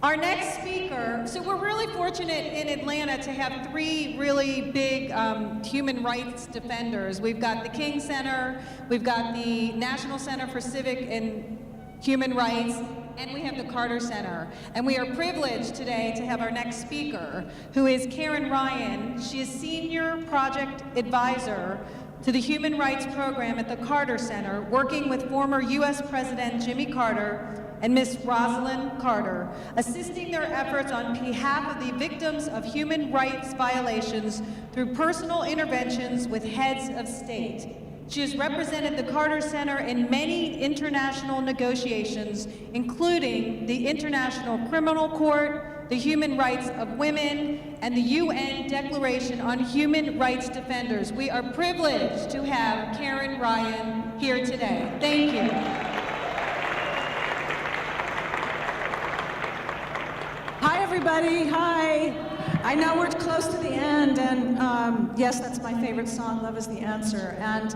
Our next speaker, so we're really fortunate in Atlanta to have three really big human rights defenders. We've got the King Center, we've got the National Center for Civic and Human Rights, and we have the Carter Center. And we are privileged today to have our next speaker, who is Karin Ryan. She is Senior Project Advisor to the Human Rights Program at the Carter Center, working with former U.S. President Jimmy Carter and Ms. Rosalind Carter, assisting their efforts on behalf of the victims of human rights violations through personal interventions with heads of state. She has represented the Carter Center in many international negotiations, including the International Criminal Court, the Human Rights of Women, and the UN Declaration on Human Rights Defenders. We are privileged to have Karin Ryan here today. Thank you. Hi, everybody. Hi. I know we're close to the end, and yes, that's my favorite song, Love is the Answer. And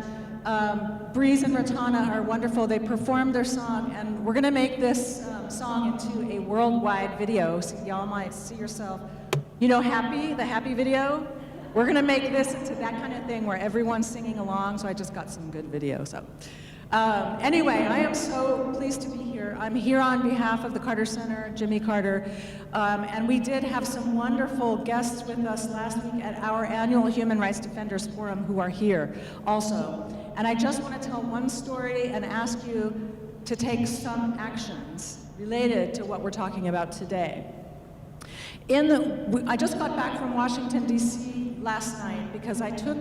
Breeze and Ratana are wonderful. They performed their song, and we're going to make this song into a worldwide video, so y'all might see yourself. You know Happy, the Happy video? We're going to make this into that kind of thing where everyone's singing along, so I just got some good video. So. Anyway, I am so pleased to be here. I'm here on behalf of the Carter Center, Jimmy Carter, and we did have some wonderful guests with us last week at our annual Human Rights Defenders Forum who are here also. And I just want to tell one story and ask you to take some actions related to what we're talking about today. I just got back from Washington, D.C. last night because I took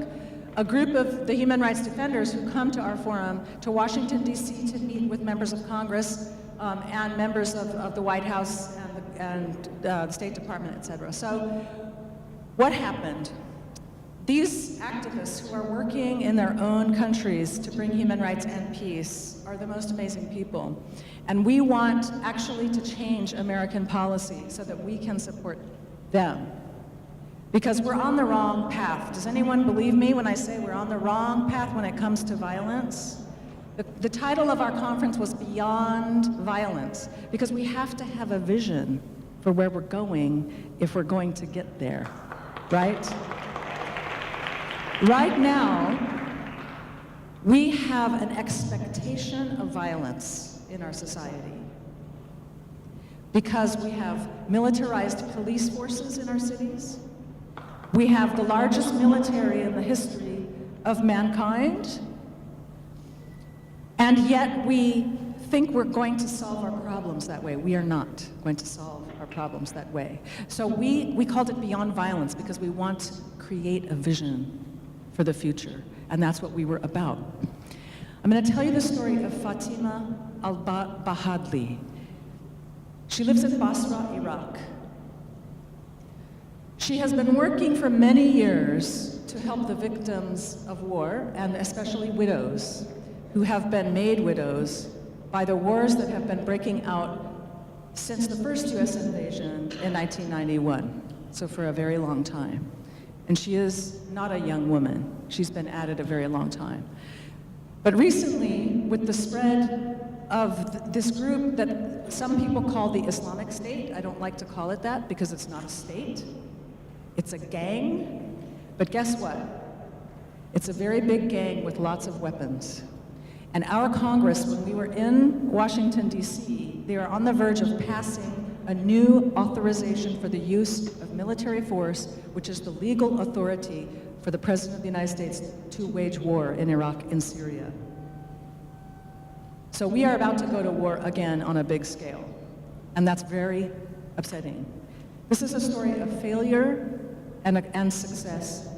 a group of the human rights defenders who come to our forum to Washington, D.C. to meet with members of Congress and members of the White House and the State Department, et cetera. So what happened? These activists who are working in their own countries to bring human rights and peace are the most amazing people. And we want actually to change American policy so that we can support them. Because we're on the wrong path. Does anyone believe me when I say we're on the wrong path when it comes to violence? The title of our conference was Beyond Violence, because we have to have a vision for where we're going if we're going to get there, right? Right now, we have an expectation of violence in our society because we have militarized police forces in our cities. We have the largest military in the history of mankind, and yet we think we're going to solve our problems that way. We are not going to solve our problems that way. So we called it Beyond Violence because we want to create a vision for the future, and that's what we were about. I'm going to tell you the story of Fatima al-Bahadli. She lives in Basra, Iraq. She has been working for many years to help the victims of war, and especially widows, who have been made widows by the wars that have been breaking out since the first US invasion in 1991, so for a very long time. And she is not a young woman. She's been at it a very long time. But recently, with the spread of this group that some people call the Islamic State, I don't like to call it that because it's not a state. It's a gang, but guess what? It's a very big gang with lots of weapons. And our Congress, when we were in Washington, D.C., they are on the verge of passing a new authorization for the use of military force, which is the legal authority for the President of the United States to wage war in Iraq and Syria. So we are about to go to war again on a big scale, and that's very upsetting. This is a story of failure and success,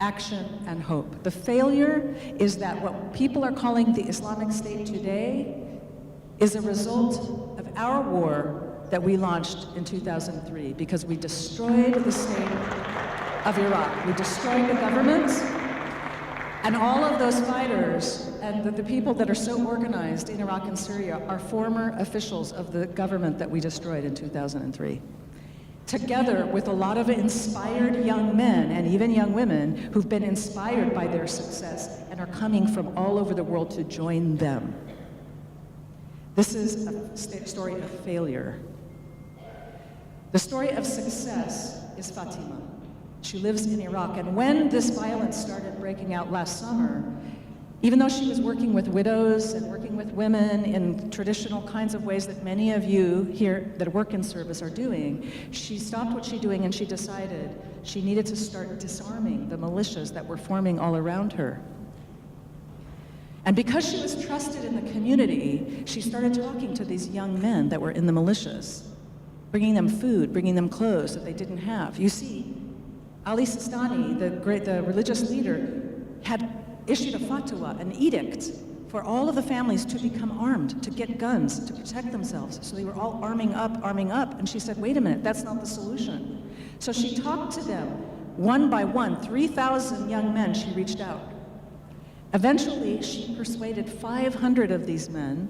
action and hope. The failure is that what people are calling the Islamic State today is a result of our war that we launched in 2003 because we destroyed the state of Iraq. We destroyed the government, and all of those fighters and the people that are so organized in Iraq and Syria are former officials of the government that we destroyed in 2003. Together with a lot of inspired young men and even young women who've been inspired by their success and are coming from all over the world to join them. This is a story of failure. The story of success is Fatima. She lives in Iraq, and when this violence started breaking out last summer, even though she was working with widows and working with women in traditional kinds of ways that many of you here that work in service are doing, she stopped what she's doing and she decided she needed to start disarming the militias that were forming all around her. And because she was trusted in the community, she started talking to these young men that were in the militias, bringing them food, bringing them clothes that they didn't have. You see, Ali Sistani, the religious leader, had issued a fatwa, an edict, for all of the families to become armed, to get guns, to protect themselves. So they were all arming up, and she said, wait a minute, that's not the solution. So she talked to them, one by one, 3,000 young men she reached out. Eventually, she persuaded 500 of these men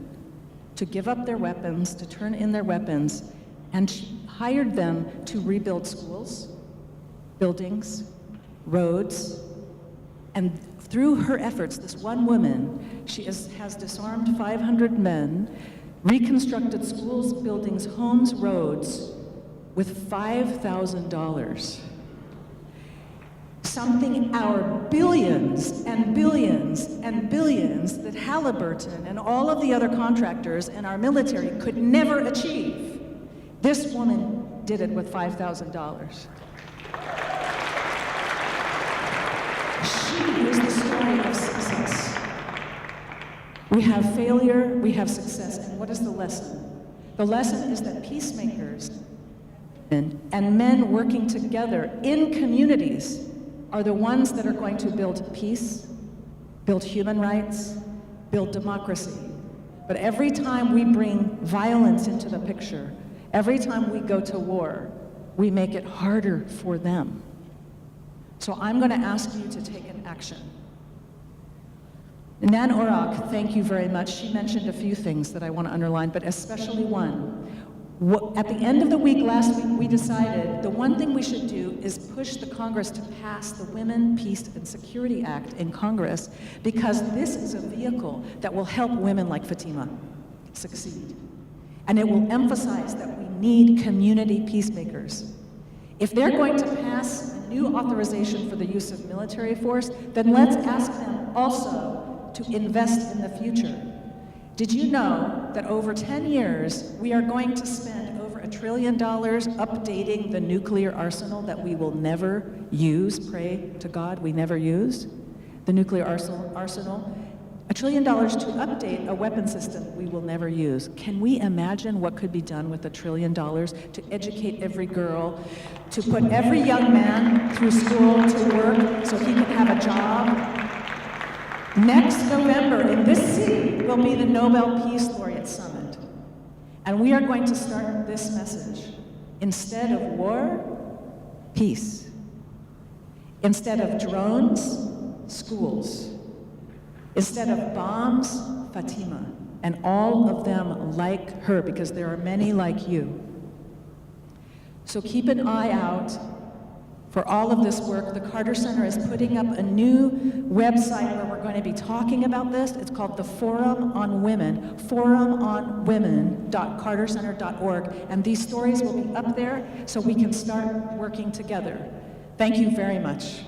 to give up their weapons, to turn in their weapons, and she hired them to rebuild schools, buildings, roads, and through her efforts, this one woman, she has disarmed 500 men, reconstructed schools, buildings, homes, roads with $5,000. Something our billions and billions and billions that Halliburton and all of the other contractors and our military could never achieve. This woman did it with $5,000. She is the story of success. We have failure, we have success, and what is the lesson? The lesson is that peacemakers and men working together in communities are the ones that are going to build peace, build human rights, build democracy. But every time we bring violence into the picture, every time we go to war, we make it harder for them. So I'm going to ask you to take an action. Nan Orak, thank you very much. She mentioned a few things that I want to underline, but especially one. At the end of the week last week, we decided the one thing we should do is push the Congress to pass the Women, Peace, and Security Act in Congress, because this is a vehicle that will help women like Fatima succeed. And it will emphasize that we need community peacemakers. If they're going to pass a new authorization for the use of military force, then let's ask them also to invest in the future. Did you know that over 10 years, we are going to spend over $1 trillion updating the nuclear arsenal that we will never use? Pray to God we never use the nuclear arsenal. $1 trillion to update a weapon system we will never use. Can we imagine what could be done with $1 trillion to educate every girl, to put every young man through school to work so he can have a job? Next November in this city will be the Nobel Peace Laureate Summit. And we are going to start this message. Instead of war, peace. Instead of drones, schools. Instead of bombs, Fatima. And all of them like her, because there are many like you. So keep an eye out for all of this work. The Carter Center is putting up a new website where we're going to be talking about this. It's called the Forum on Women, forumonwomen.cartercenter.org, and these stories will be up there so we can start working together. Thank you very much.